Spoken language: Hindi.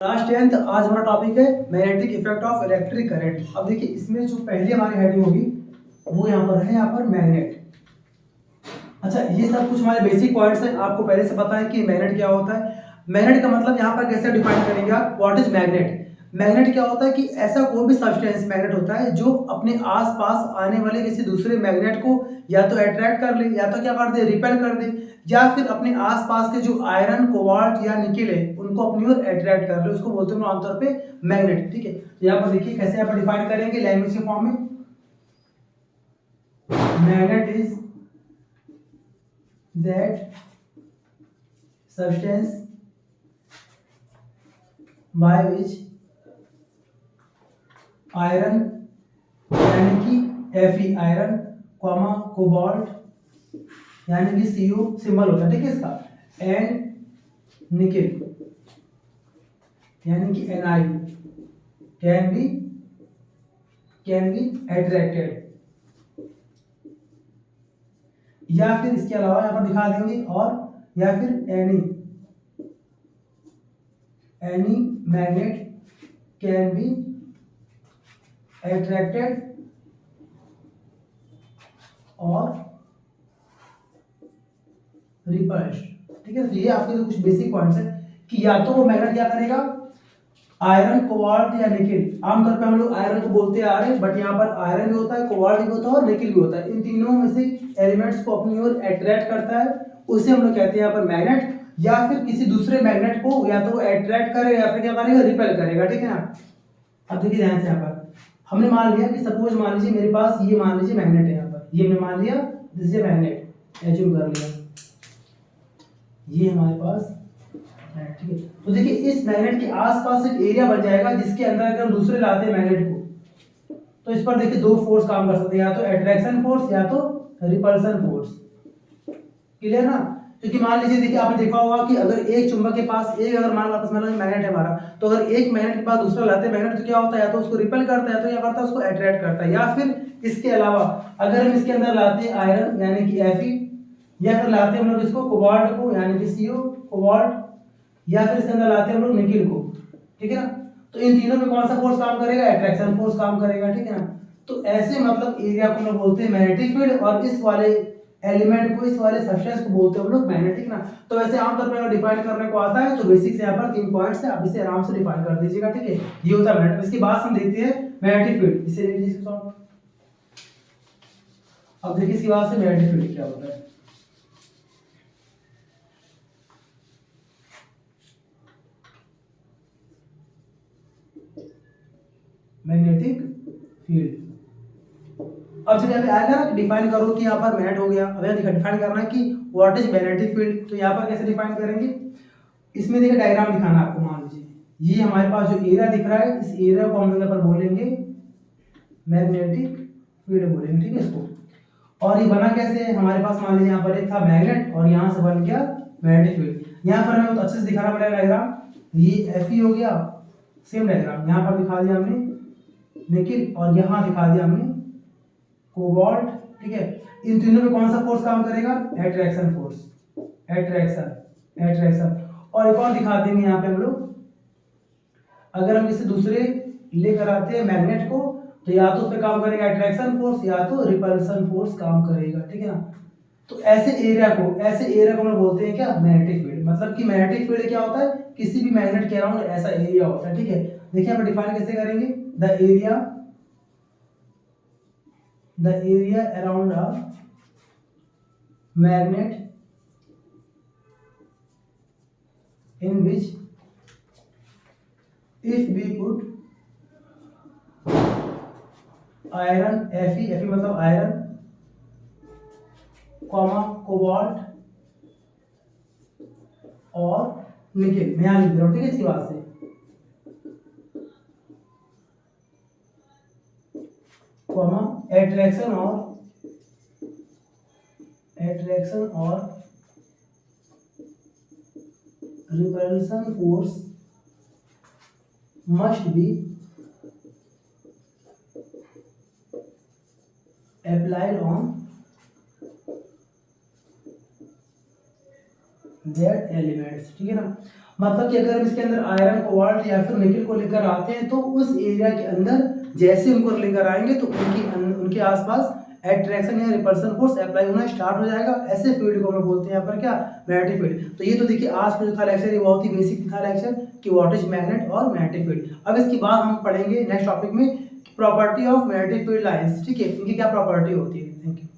लास्ट 10th आज हमारा टॉपिक है magnetic effect of electric current. अब देखिए इसमें जो पहली हमारी हेडिंग होगी वो यहाँ पर मैग्नेट। अच्छा, ये सब कुछ हमारे बेसिक पॉइंट्स हैं। आपको पहले से पता है कि मैग्नेट क्या होता है। मैग्नेट का मतलब यहाँ पर कैसे डिफाइन करेंगे आप, व्हाट इज मैग्नेट। मैग्नेट क्या होता है कि ऐसा कोई भी सब्सटेंस मैग्नेट होता है जो अपने आसपास आने वाले किसी दूसरे मैग्नेट को या तो अट्रैक्ट कर ले या तो क्या कर दे, रिपेल कर दे, या फिर अपने आसपास के जो आयरन, कोबाल्ट या निकेल है उनको अपनी ओर अट्रैक्ट कर ले, उसको बोलते हैं आमतौर पे मैग्नेट। ठीक है, तो यहाँ पर देखिए कैसे यहाँ पर डिफाइन करेंगे लैंग्वेज के फॉर्म में। Magnet is that substance by which iron यानी कि Fe आयरन, कॉमा कोबाल्ट यानी कि Cu सिंबल होता है, ठीक है इसका, एंड निकेल यानी कि Ni कैन बी अट्रैक्टेड। या फिर इसके अलावा यहाँ पर दिखा देंगे, और या फिर any magnet can be attracted और रिपल्स्ड। ठीक है, तो ये आपके लिए कुछ बेसिक पॉइंट्स है कि या तो वो मैग्नेट क्या करेगा, आयरन, कोबाल्ट या निकेल। आमतौर पे हम लोग आयरन को बोलते आ रहे हैं, बट यहाँ पर आयरन भी होता है, कोबाल्ट भी होता है और निकेल भी होता है। इन तीनों में से एलिमेंट्स को अपनी ओर अट्रैक्ट करता है, उसे हम लोग कहते हैं यहाँ पर मैग्नेट। या फिर किसी दूसरे मैग्नेट को या तो अट्रैक्ट करेगा या फिर क्या करेगा, रिपेल करेगा। ठीक है ना। अब देखिए ध्यान से, यहाँ पर हमने मान लिया कि सपोज मान लीजिए मेरे पास ये मान लीजिए मैग्नेट है, यहाँ पर ये हमने मान लिया दिस इज मैग्नेट, एज्यूम कर लिया ये हमारे पास है। ठीक है, तो देखिए इस मैग्नेट के आसपास एक एरिया बन जाएगा जिसके अंदर अगर हम दूसरे लाते हैं मैग्नेट को, तो इस पर देखिए दो फोर्स काम कर सकते हैं, या तो अट्रैक्शन फोर्स या तो रिपल्सन फोर्स। क्लियर ना। क्योंकि मान लीजिए देखिए आपने देखा होगा कि अगर एक चुंबक के पास एक, अगर मान लो मैग्नेट है हमारा, तो अगर एक मैग्नेट के पास दूसरा लाते हैं मैग्नेट, तो क्या होता है, या तो उसको रिपेल करता है, तो क्या करता है, उसको अट्रैक्ट करता है। या फिर इसके अलावा अगर हम इसके अंदर लाते हैं आयरन यानी कि Fe, या फिर लाते हैं हम लोग इसको कोबाल्ट को यानी कि Cu कोबाल्ट, या फिर इसके अंदर लाते हैं हम लोग निकेल को। ठीक है ना। तो इन तीनों में कौन सा फोर्स काम करेगा, अट्रैक्शन फोर्स काम करेगा। ठीक है ना। तो ऐसे मतलब एरिया को हम लोग बोलते हैं मैग्नेटिक फील्ड, और इस वाले एलिमेंट को, इस वाले सब्सटेंस को बोलते हैं हम लोग मैग्नेटिक ना। तो वैसे आमतौर पर अगर डिफाइन करने को आता है तो बेसिक से यहाँ पर 3 पॉइंट्स है, आप इसे आराम से डिफाइन कर दीजिएगा। ठीक है, ये होता है मैग्नेट। इसके बाद हम देखते हैं मैग्नेटिक फील्ड, इसे ले लीजिए इसको। अब देखिए इसके बाद से मैग्नेटिक फील्ड क्या होता है। मैग्नेटिक फील्ड, अब जब यहाँ पे आएगा ना डिफाइन करो कि यहाँ पर मैग्नेट हो गया, अब यहाँ डिफाइन करना है कि व्हाट इज मैग्नेटिक फील्ड। तो यहाँ पर कैसे डिफाइन करेंगे, इसमें देखिए डायग्राम दिखाना है आपको। मान लीजिए ये हमारे पास जो एरिया दिख रहा है, इस एरिया को हम लोग यहाँ पर बोलेंगे मैग्नेटिक फील्ड बोलेंगे। ठीक है इसको। और ये बना कैसे है, हमारे पास मान लीजिए यहाँ पर एक था मैग्नेट और यहाँ से बन गया मैग्नेटिक फील्ड। यहाँ पर हमें तो अच्छे से दिखाना पड़ेगा डायग्राम। ये Fe हो गया, सेम डायग्राम यहाँ पर दिखा दिया हमने निकेल, और यहाँ दिखा दिया हमने कोबाल्ट। ठीक है, इन तीनों में कौन सा फोर्स काम करेगा, अट्रैक्शन फोर्स, अट्रैक्शन। और एक और दिखा देंगे यहाँ पे हम लोग, अगर हम किसी दूसरे लेकर आते हैं मैग्नेट को, तो या तो उस पर काम करेगा अट्रैक्शन फोर्स या तो रिपल्सन फोर्स काम करेगा। ठीक है ना। तो ऐसे एरिया को हम बोलते हैं क्या, मैग्नेटिक फील्ड। मतलब कि मैग्नेटिक फील्ड क्या होता है, किसी भी मैग्नेट के अराउंड ऐसा एरिया होता है। ठीक है, देखिए हम डिफाइन कैसे करेंगे, the area around a magnet in which if we put iron Fe मतलब आयरन, कॉमा कोबाल्ट और निकेल, मैं यहाँ लिख रहा हूँ। ठीक है, इसकी बात से कॉमा अट्रैक्शन और repulsion force must be applied on that elements। ठीक है ना। मतलब कि अगर हम इसके अंदर आयरन कोबाल्ट या फिर निकल को लेकर आते हैं तो उस एरिया के अंदर जैसे उनको लेकर आएंगे तो उनके आसपास एट्रैक्शन या रिपल्सन फोर्स अप्लाई होना स्टार्ट हो जाएगा। ऐसे फील्ड को हम बोलते हैं यहाँ पर क्या, मैग्नेटिक फील्ड। तो ये तो देखिए आज का जो था लेक्चर, ये बहुत ही बेसिक था लेक्चर कि व्हाट इज मैग्नेट और मैग्नेटिक फील्ड। अब इसके बाद हम पढ़ेंगे नेक्स्ट टॉपिक में property of magnetic field lines. ठीक है, इनकी क्या प्रॉपर्टी होती है। Thank you.